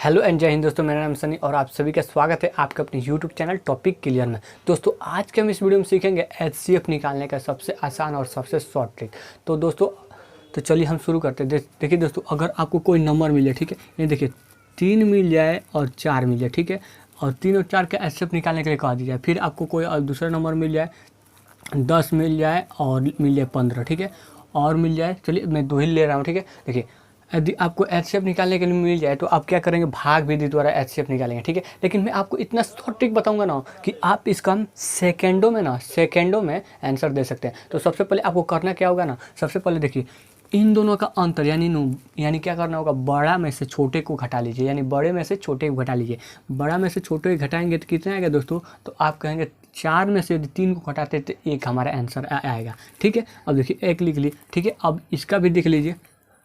Hello and जय हिंद दोस्तों, मेरा नाम सनी और आप सभी का स्वागत है आपके अपने यूट्यूब चैनल टॉपिक क्लियर में। दोस्तों आज के हम इस वीडियो में सीखेंगे एचसीएफ निकालने का सबसे आसान और सबसे शॉर्ट ट्रिक। तो दोस्तों तो चलिए हम शुरू करते हैं। देखिए दोस्तों, अगर आपको कोई नंबर मिले, ठीक है, ये देखिए 3 मिल जाए और 4 मिल जाए, ठीक है, और 3 और 4 का एचसीएफ निकालने के लिए कहा दिया जाए। फिर आपको कोई और दूसरा नंबर मिल जाए, 10 मिल जाए और मिल जाए 15, ठीक है, और मिल जाए, चलिए मैं 2 ही ले रहा हूँ, ठीक है। देखिए यदि आपको एचसीएफ निकालने के लिए मिल जाए तो आप क्या करेंगे, भाग विधि द्वारा एचसीएफ निकालेंगे, ठीक है। लेकिन मैं आपको इतना शॉर्ट ट्रिक बताऊंगा ना कि आप इसका हम सेकेंडों में आंसर दे सकते हैं। तो सबसे पहले आपको करना क्या होगा ना, सबसे पहले देखिए इन दोनों का अंतर यानी क्या करना होगा, बड़ा में से छोटे को घटा लीजिए, यानी बड़े में से छोटे को घटा लीजिए। बड़ा में से छोटे को घटाएंगे तो कितना आएगा दोस्तों, तो आप कहेंगे 4 में से यदि 3 को घटाते तो 1 हमारा आंसर आएगा, ठीक है। अब देखिए 1 लिख ली, ठीक है। अब इसका भी देख लीजिए,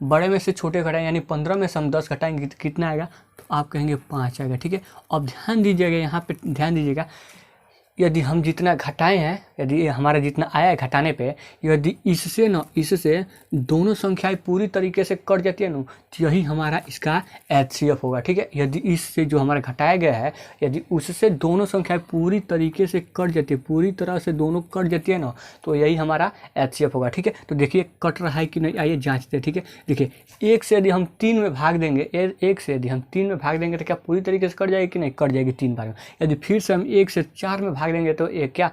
बड़े में से छोटे घटाएं, यानी 15 में से हम 10 घटाएंगे तो कितना आएगा, तो आप कहेंगे 5 आएगा, ठीक है। अब ध्यान दीजिएगा, यहाँ पे ध्यान दीजिएगा, यदि हम जितना घटाए हैं, यदि हमारा जितना आया है घटाने पे, यदि इससे दोनों संख्याएं पूरी तरीके से कट जाती है ना, तो यही हमारा इसका एचसीएफ होगा, ठीक है। यदि इससे जो हमारा घटाया गया है, यदि उससे दोनों संख्याएं पूरी तरीके से कट जाती है, पूरी तरह से दोनों कट जाती है ना, तो यही हमारा एचसीएफ होगा, ठीक है। तो देखिए कट रहा है कि नहीं, आइए जाँचते हैं, ठीक है। देखिए 1 से यदि हम 3 में भाग देंगे, 1 से यदि हम 3 में भाग देंगे तो क्या पूरी तरीके से कट जाएगी कि नहीं, कट जाएगी 3 बार में। यदि फिर से हम 1 से 4 में भाग देंगे तो ये क्या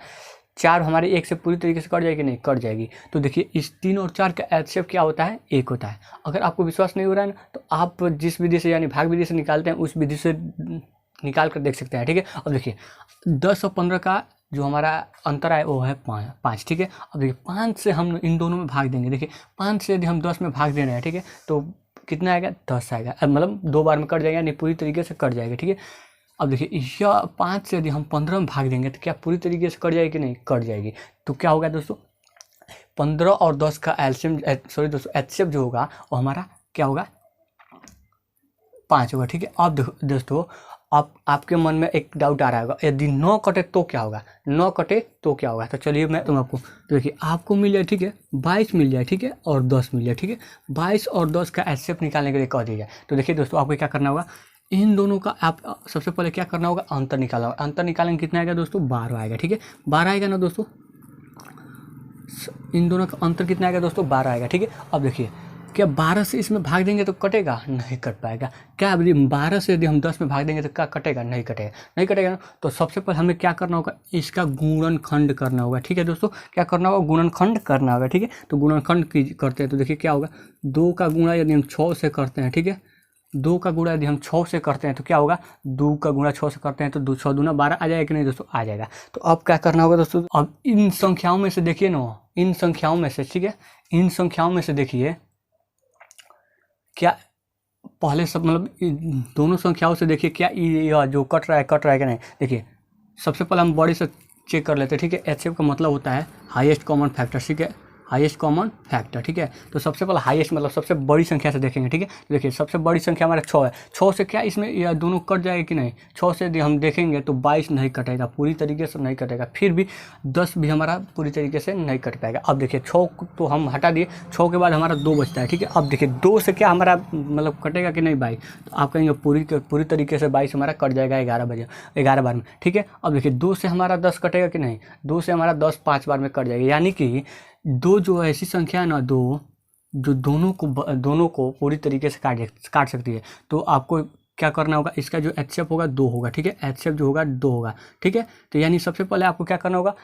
4 हमारे 1 से पूरी तरीके से कट जाएगी, नहीं कट जाएगी। तो देखिए इस 3 और 4 का एचसीएफ क्या होता है, 1 होता है। अगर आपको विश्वास नहीं हो रहा है ना, तो आप जिस विधि से यानी भाग विधि से निकालते हैं उस विधि से निकाल कर देख सकते हैं, ठीक है। अब देखिए 10 और 15 का जो हमारा अंतर है वो है 5, ठीक है। अब देखिए 5 से हम इन दोनों में भाग देंगे, देखिए 5 से यदि हम 10 में भाग दे रहे हैं, ठीक है, तो कितना आएगा, 10 आएगा। मतलब 2 बार में कट जाएगा, नहीं पूरी तरीके से कट जाएगा, ठीक है। अब देखिए यह 5 से यदि हम 15 में भाग देंगे तो क्या पूरी तरीके से कट जाएगी कि नहीं, कट जाएगी। तो क्या होगा दोस्तों, 15 और 10 का एचसीएफ जो होगा वो हमारा क्या होगा, 5 होगा, ठीक है। अब दोस्तों आपके मन में एक डाउट आ रहा होगा, यदि 9 कटे तो क्या होगा, 9 कटे तो क्या होगा। तो चलिए मैं आपको, तो देखिए आपको मिल जाए, ठीक है, 22 मिल जाए, ठीक है, और 10 मिल जाए, ठीक है। 22 और 10 का एचसीएफ निकालने के लिए कह दिया जाए। तो देखिए दोस्तों आपको क्या करना होगा, इन दोनों का आप सबसे पहले क्या करना होगा, अंतर निकालना होगा। अंतर निकालेंगे कितना आएगा दोस्तों, 12 आएगा, ठीक है। 12 आएगा ना दोस्तों, इन दोनों का अंतर कितना आएगा दोस्तों, 12 आएगा, ठीक है। अब देखिए क्या 12 से इसमें भाग देंगे तो कटेगा, नहीं कट पाएगा। क्या यदि 12 से यदि हम 10 में भाग देंगे तो क्या कटेगा, नहीं कटेगा ना। तो सबसे पहले हमें क्या करना होगा, इसका गुणनखंड करना होगा, ठीक है दोस्तों। क्या करना होगा, गुणनखंड करना होगा, ठीक है। तो गुणनखंड करते हैं तो देखिए क्या होगा, 2 का गुणा यदि हम 6 से करते हैं, ठीक है, 2 का गुणा यदि हम 6 से करते हैं तो क्या होगा, 2 का गुणा 6 से करते हैं तो 2 6 दूना 12 आ जाएगा कि नहीं दोस्तों, आ जाएगा। तो अब क्या करना होगा दोस्तों, अब इन संख्याओं में से देखिए ना, इन संख्याओं में से, ठीक है, इन संख्याओं में से देखिए क्या पहले सब मतलब दोनों संख्याओं से देखिए क्या यह जो कट रहा है कि नहीं। देखिए सबसे पहले हम बड़ी से चेक कर लेते हैं, ठीक है। एचसीएफ का मतलब होता है हाईएस्ट कॉमन फैक्टर, ठीक है, हाईएस्ट कॉमन फैक्टर, ठीक है। तो सबसे पहले हाईएस्ट मतलब सबसे बड़ी संख्या से देखेंगे, ठीक है। तो देखिए सबसे बड़ी संख्या हमारा 6 है, 6 से क्या इसमें यह दोनों कट जाएगा कि नहीं, 6 से यदि हम देखेंगे तो 22 नहीं कटेगा, पूरी तरीके से नहीं कटेगा। फिर भी 10 भी हमारा पूरी तरीके से नहीं कट पाएगा। अब देखिए 6 तो हम हटा दिए, 6 के बाद हमारा 2 बचता है, ठीक है। अब देखिए 2 से क्या हमारा मतलब कटेगा कि नहीं 22, तो आप कहेंगे पूरी तरीके से 22 हमारा कट जाएगा 11 बार में, ठीक है। अब देखिए 2 से हमारा 10 कटेगा कि नहीं, 2 से हमारा 10 5 बार में कट जाएगा। यानी कि 2 जो ऐसी संख्या है ना, 2 जो दोनों को पूरी तरीके से काट सकती है। तो आपको क्या करना होगा, इसका जो एचसीएफ होगा 2 होगा, ठीक है। एचसीएफ जो होगा 2 होगा, ठीक है। तो यानी सबसे पहले आपको क्या करना होगा,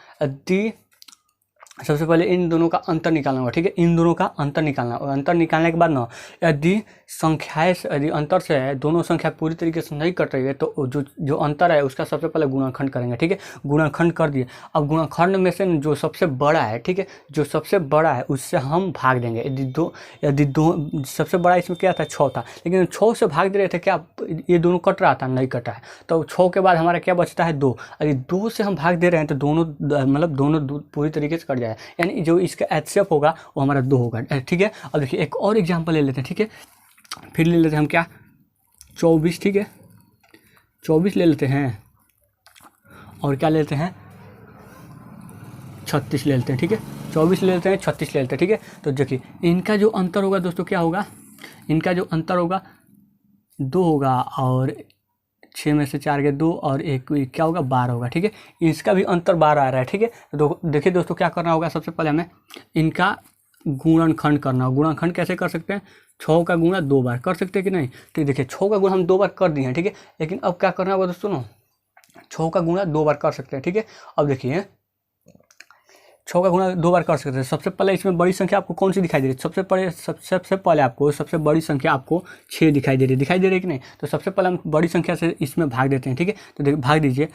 सबसे पहले इन दोनों का अंतर निकालना होगा, ठीक है। इन दोनों का अंतर निकालना, और अंतर निकालने के बाद ना यदि संख्याएं यदि अंतर से है, दोनों संख्या पूरी तरीके से नहीं कट रही है, तो जो अंतर है उसका सबसे पहले गुणनखंड करेंगे, ठीक है। गुणनखंड कर दिए। अब गुणनखंड में से जो सबसे बड़ा है, ठीक है, जो सबसे बड़ा है उससे हम भाग देंगे। यदि दो सबसे बड़ा इसमें क्या था, 6 था, लेकिन 6 से भाग दे रहे थे, क्या ये दोनों कट रहा था, नहीं कटा है। तो 6 के बाद हमारा क्या बचता है, 2। यदि 2 से हम भाग दे रहे हैं तो दोनों पूरी तरीके से कट जाए, यानी जो इसका एचसीएफ होगा वो हमारा 2 होगा, ठीक है। अब देखिए एक और एग्जांपल ले लेते हैं, ठीक है। फिर ले लेते हैं हम क्या, 24, ठीक है, 24 ले लेते हैं, और क्या लेते हैं, 36 ले लेते हैं, ठीक है। 24 ले लेते हैं, 36 ले लेते हैं, ठीक है। तो देखिए इनका जो अंतर होगा दोस्तों क्या होगा, इनका जो अंतर होगा 2 होगा और 6 में से 4 गए 2 और 1 क्या होगा 12 होगा। ठीक है, इसका भी अंतर 12 आ रहा है। ठीक है, तो देखिए दोस्तों क्या करना होगा, सबसे पहले हमें इनका गुणनखंड करना होगा। गुणनखंड कैसे कर सकते हैं, 6 का गुणा 2 बार कर सकते हैं कि नहीं। तो देखिए 6 का गुणा हम 2 बार कर दिए हैं। ठीक है, लेकिन अब क्या करना होगा दोस्तों ना, 6 का गुणा 2 बार कर सकते हैं। ठीक है, अब देखिए 6 का गुणा 2 बार कर सकते हैं। सबसे पहले इसमें बड़ी संख्या आपको कौन सी दिखाई दे रही है, सबसे पहले आपको सबसे बड़ी संख्या आपको 6 दिखाई दे रही है कि नहीं। तो सबसे पहले हम बड़ी संख्या से इसमें भाग देते हैं। ठीक है, तो देखिए भाग दीजिए,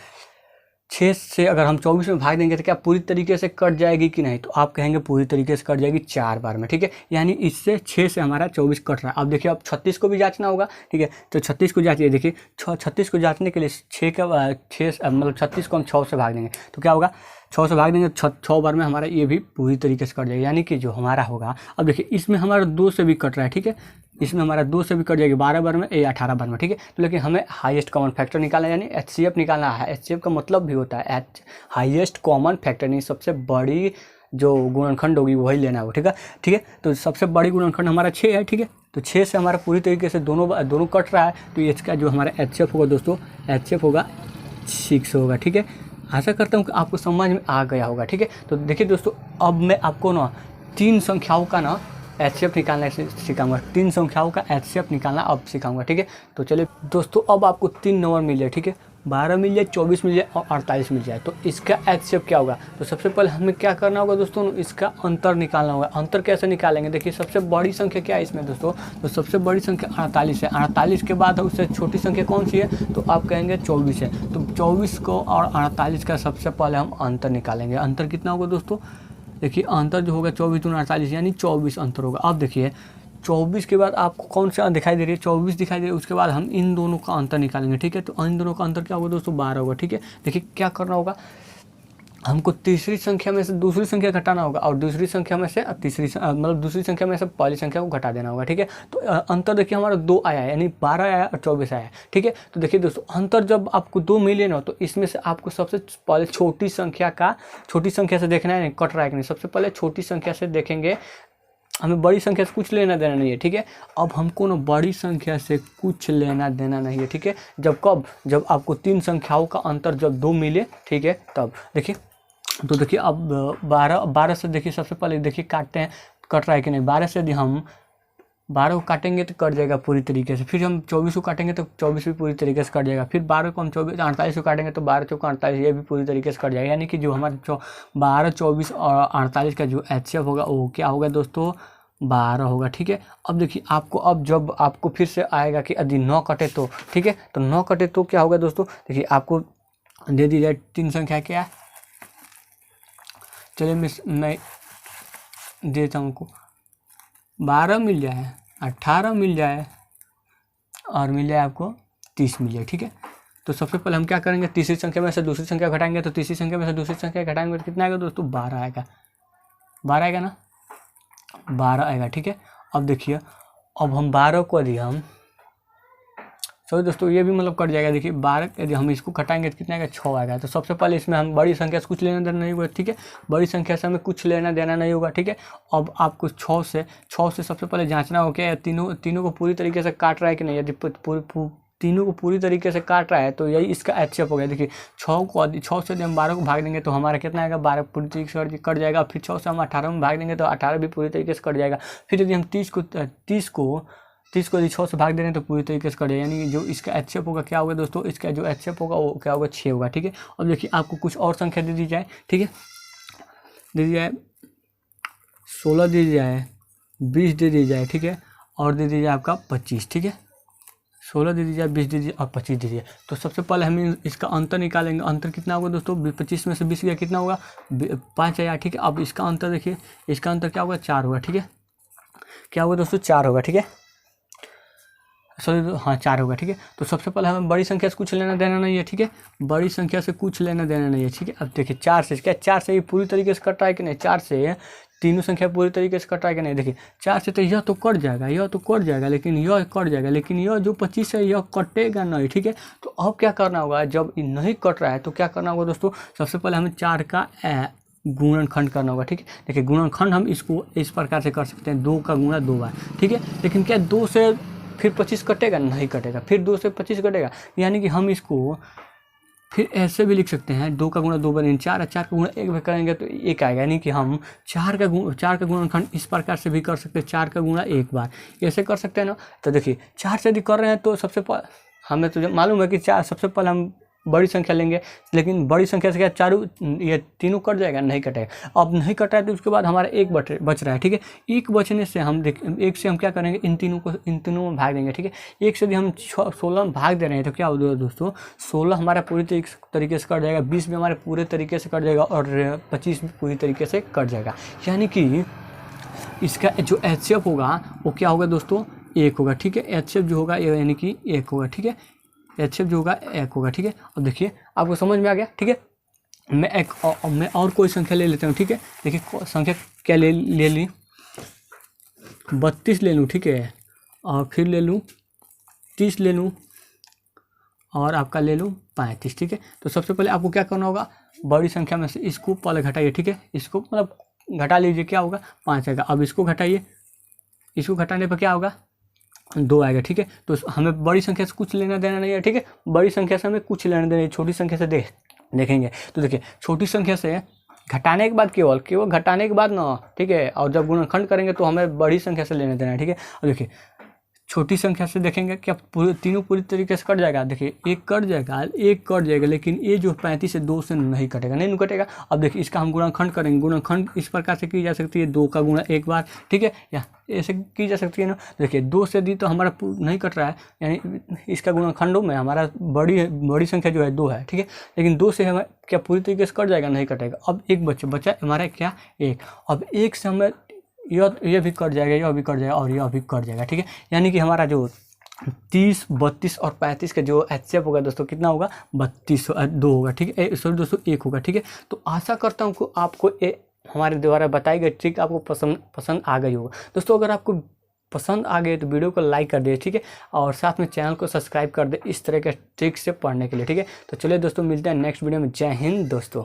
6 से अगर हम 24 में भाग देंगे तो क्या पूरी तरीके से कट जाएगी कि नहीं, तो आप कहेंगे पूरी तरीके से कट जाएगी 4 बार में। ठीक है, यानी इससे 6 से हमारा 24 कट रहा है। अब देखिए अब 36 को भी जांचना होगा। ठीक है, तो 36 को जांचिए। देखिए 36 को जांचने के लिए 6 मतलब 36 को हम 6 से भाग देंगे तो क्या होगा, 6 से भाग देंगे तो 6 बार में हमारा ये भी पूरी तरीके से कट जाएगा, यानी कि जो हमारा होगा। अब देखिए इसमें हमारा 2 से भी कट रहा है। ठीक है, इसमें हमारा 2 से भी कट जाएगी 12 बार में या 18 बार में। ठीक है, तो लेकिन हमें हाईएस्ट कॉमन फैक्टर निकालना है, यानी HCF निकालना है। HCF का मतलब भी होता है हाईएस्ट कॉमन फैक्टर, यानी सबसे बड़ी जो गुणनखंड होगी वही लेना होगा। ठीक है, तो सबसे बड़ी गुणनखंड हमारा 6 है। ठीक है, तो 6 से हमारा पूरी तरीके से दोनों कट रहा है, तो इसका जो हमारा HCF होगा दोस्तों, HCF होगा 6 होगा। ठीक है, आशा करता हूँ कि आपको समझ में आ गया होगा। ठीक है, तो देखिए दोस्तों अब मैं आपको ना 3 संख्याओं का ना HCF निकालना सिखाऊंगा। 3 संख्याओं का HCF निकालना अब सिखाऊंगा। ठीक है, तो चलिए दोस्तों अब आपको 3 नंबर मिल जाए। ठीक है, 12 मिल जाए, 24 मिल जाए और 48 मिल जाए, तो इसका HCF क्या होगा। तो सबसे पहले हमें क्या करना होगा दोस्तों, इसका अंतर निकालना होगा। अंतर कैसे निकालेंगे, देखिए सबसे बड़ी संख्या क्या है इसमें दोस्तों, तो सबसे बड़ी संख्या 48 है। 48 के बाद उससे छोटी संख्या कौन सी है, तो आप कहेंगे 24 है। तो 24 को और 48 का सबसे पहले हम अंतर निकालेंगे। अंतर कितना होगा दोस्तों, देखिए अंतर जो होगा 24 दूनी 48 यानी 24 अंतर होगा। अब देखिए 24 के बाद आपको कौन सा दिखाई दे रही है, 24 दिखाई दे रही है। उसके बाद हम इन दोनों का अंतर निकालेंगे। ठीक है, तो इन दोनों का अंतर क्या होगा दोस्तों, 12 होगा। ठीक है, देखिए क्या करना होगा, हमको तीसरी संख्या में से दूसरी संख्या घटाना होगा और दूसरी संख्या में से दूसरी संख्या में से पहली संख्या को घटा देना होगा। ठीक है, तो अंतर देखिए हमारा 2 आया है, यानी 12 आया और 24 आया है। ठीक है, तो देखिए दोस्तों अंतर जब आपको 2 मिले ना, तो इसमें से आपको सबसे पहले छोटी संख्या से देखना है कट रहा है कि नहीं। सबसे पहले छोटी संख्या से देखेंगे, हमें बड़ी संख्या से कुछ लेना देना नहीं है। ठीक है, अब हमको ना बड़ी संख्या से कुछ लेना देना नहीं है। ठीक है, जब आपको 3 संख्याओं का अंतर जब 2 मिले, ठीक है, तब देखिए, तो देखिए अब 12 से देखिए सबसे पहले देखिए काटते हैं कट रहा है कि नहीं। 12 से यदि हम 12 को काटेंगे तो कट जाएगा पूरी तरीके से, फिर हम 24 को काटेंगे तो 24 भी पूरी तरीके से कट जाएगा, फिर 12 को हम 48 को काटेंगे तो 12 चौका 48 ये भी पूरी तरीके से कट जाएगा। यानी कि जो हमारा 12, 24 और 48 का जो HCF होगा वो क्या होगा दोस्तों, 12 होगा। ठीक है, अब देखिए आपको अब जब आपको फिर से आएगा कि यदि 9 कटे तो, ठीक है, तो 9 कटे तो क्या होगा दोस्तों, देखिए आपको दे दी जाए 3 संख्या क्या है, चलिए मैं देता हूँ आपको, 12 मिल जाए, 18 मिल जाए और मिल जाए आपको 30 मिल जाए। ठीक है, तो सबसे पहले हम क्या करेंगे, तीसरी संख्या में से दूसरी संख्या घटाएंगे, तो तीसरी संख्या में से दूसरी संख्या घटाएंगे तो कितना आएगा दोस्तों, 12 आएगा। 12 आएगा ना, 12 आएगा। ठीक है, अब देखिए अब हम 12 को यदि हम सॉरी दोस्तों ये भी मतलब कट जाएगा। देखिए 12 यदि हम इसको घटाएंगे तो कितना आएगा, 6 आएगा। तो सबसे पहले इसमें हम बड़ी संख्या से कुछ लेना देना नहीं होगा। ठीक है, बड़ी संख्या से हमें कुछ लेना देना नहीं होगा। ठीक है, अब आपको 6 से सबसे पहले जांचना होगा कि तीनों को पूरी तरीके से काट रहा है कि नहीं। यदि तीनों को पूरी तरीके से काट रहा है तो यही इसका HCF हो गया। देखिए 6 से यदि हम 12 को भाग देंगे तो हमारा कितना आएगा, 12 पूरी तरीके से कट जाएगा। फिर 6 से हम 18 में भाग देंगे तो 18 भी पूरी तरीके से कट जाएगा। फिर यदि हम 30 को यदि 6 से भाग दे रहे हैं तो पूरी तरीके से कट जाएगा। यानी कि जो इसका HCF होगा क्या होगा दोस्तों, इसका जो HCF होगा वो क्या होगा, 6 होगा। ठीक है, अब देखिए आपको कुछ और संख्या दे दी जाए। ठीक है, दे दी जाए 16 दे दी जाए, 20 दे दी जाए। ठीक है, और दे दीजिए आपका 25। ठीक है, 16 दे दीजिए, 20 दे दीजिए और 25 दीजिए। तो सबसे पहले हम इसका अंतर निकालेंगे। अंतर कितना होगा दोस्तों, 25 में से 20 गया कितना होगा, 5 आया। ठीक है, अब इसका अंतर देखिए, इसका अंतर क्या होगा, 4 होगा। ठीक है, क्या होगा दोस्तों, 4 होगा। ठीक है, सॉरी हाँ 4 होगा। ठीक है, तो सबसे पहले हमें बड़ी संख्या से कुछ लेना देना नहीं है। ठीक है, बड़ी संख्या से कुछ लेना देना नहीं है। ठीक है, अब देखिए 4 से क्या, 4 से ये पूरी तरीके से कट रहा है कि नहीं, 4 से तीनों संख्या पूरी तरीके से कट रहा है कि नहीं। देखिए 4 से तो यह तो कट जाएगा, यह तो कट जाएगा, लेकिन यह कट जाएगा, लेकिन यह जो 25 है यह कटेगा नहीं। ठीक है, तो अब क्या करना होगा, जब नहीं कट रहा है तो क्या करना होगा दोस्तों, सबसे पहले हमें 4 का गुणनखंड करना होगा। ठीक है, देखिए गुणनखंड हम इसको इस प्रकार से कर सकते हैं, 2 का गुणा 2 बार। ठीक है, लेकिन क्या 2 से फिर 25 कटेगा, नहीं कटेगा, फिर 2 से 25 कटेगा। यानी कि हम इसको फिर ऐसे भी लिख सकते हैं, 2 का गुणा 2 बने 4 है, 4 का गुणा 1 करेंगे तो 1 आएगा। यानी कि हम 4 का गुणनखंड इस प्रकार से भी कर सकते हैं, 4 का गुणा 1 बार, ऐसे कर सकते हैं ना। तो देखिए 4 से यदि कर रहे हैं तो सबसे पहले हमें तो मालूम है कि 4 सबसे पहले हम बड़ी संख्या लेंगे, लेकिन बड़ी संख्या से क्या ये तीनों कट जाएगा, नहीं कटेगा। अब नहीं कट रहा है तो उसके बाद हमारा 1 बच रहा है, ठीक है। 1 बचने से हम 1 से हम क्या करेंगे, इन तीनों में भाग देंगे, ठीक है। 1 से यदि हम 16 में भाग दे रहे हैं तो क्या होगा दोस्तों, 16 हमारा पूरी तरीके से कट जाएगा, 20 भी हमारे पूरे तरीके से कट जाएगा और 25 भी पूरी तरीके से कट जाएगा। यानी कि इसका जो HCF होगा वो क्या होगा दोस्तों, 1 होगा, ठीक है। HCF जो होगा यानी कि 1 होगा, ठीक है। HCF जो होगा 1 होगा, ठीक है। अब देखिए आपको समझ में आ गया, ठीक है। मैं और कोई संख्या ले लेता हूँ, ठीक है। देखिए संख्या क्या ले ली, 32 ले लूँ, ठीक है। और फिर ले लूँ 30 ले लूँ और आपका ले लूँ 35, ठीक है। तो सबसे पहले आपको क्या करना होगा, बड़ी संख्या में से इसको पहले घटाइए, ठीक है। इसको मतलब घटा लीजिए, क्या होगा 5 आएगा। अब इसको घटाइए, इसको घटाने पर क्या होगा 2 आएगा, ठीक है। तो हमें बड़ी संख्या से कुछ लेना देना नहीं है, ठीक है। बड़ी संख्या से हमें कुछ लेना देना है, छोटी संख्या से देखेंगे। तो देखिए छोटी संख्या से घटाने के बाद केवल घटाने के बाद ना, ठीक है। और जब गुणनखंड करेंगे तो हमें बड़ी संख्या से लेना देना है, ठीक है। और देखिए छोटी संख्या से देखेंगे क्या तीनों पूरी तरीके से कट जाएगा। देखिए 1 कट जाएगा, लेकिन ये जो 35 है 2 से नहीं कटेगा, नहीं कटेगा। अब देखिए इसका हम गुणनखंड करेंगे, गुणनखंड इस प्रकार से की जा सकती है, 2 का गुणा 1 बार, ठीक है, या ऐसे की जा सकती है ना। देखिए 2 से दी तो हमारा नहीं कट रहा है, यानी इसका गुणनखंडों में हमारा बड़ी संख्या जो है 2 है, ठीक है। लेकिन 2 से हमें क्या पूरी तरीके से कट जाएगा, नहीं कटेगा। अब 1 बचा हमारा क्या 1। अब 1 से हमें ये भी कट जाएगा, यह भी कट जाएगा और यह भी कट जाएगा, ठीक है। यानी कि हमारा जो 30, 32 और 35 का जो HCF होगा दोस्तों कितना होगा, 32 2 होगा, ठीक है। सॉरी दोस्तों 1 होगा, ठीक है। तो आशा करता हूँ कि आपको हमारे द्वारा बताई गई ट्रिक आपको पसंद आ गई होगा दोस्तों। अगर आपको पसंद आ गई तो वीडियो को लाइक कर दे, ठीक है। और साथ में चैनल को सब्सक्राइब कर दे इस तरह के ट्रिक से पढ़ने के लिए, ठीक है। तो चलिए दोस्तों मिलते हैं नेक्स्ट वीडियो में। जय हिंद दोस्तों।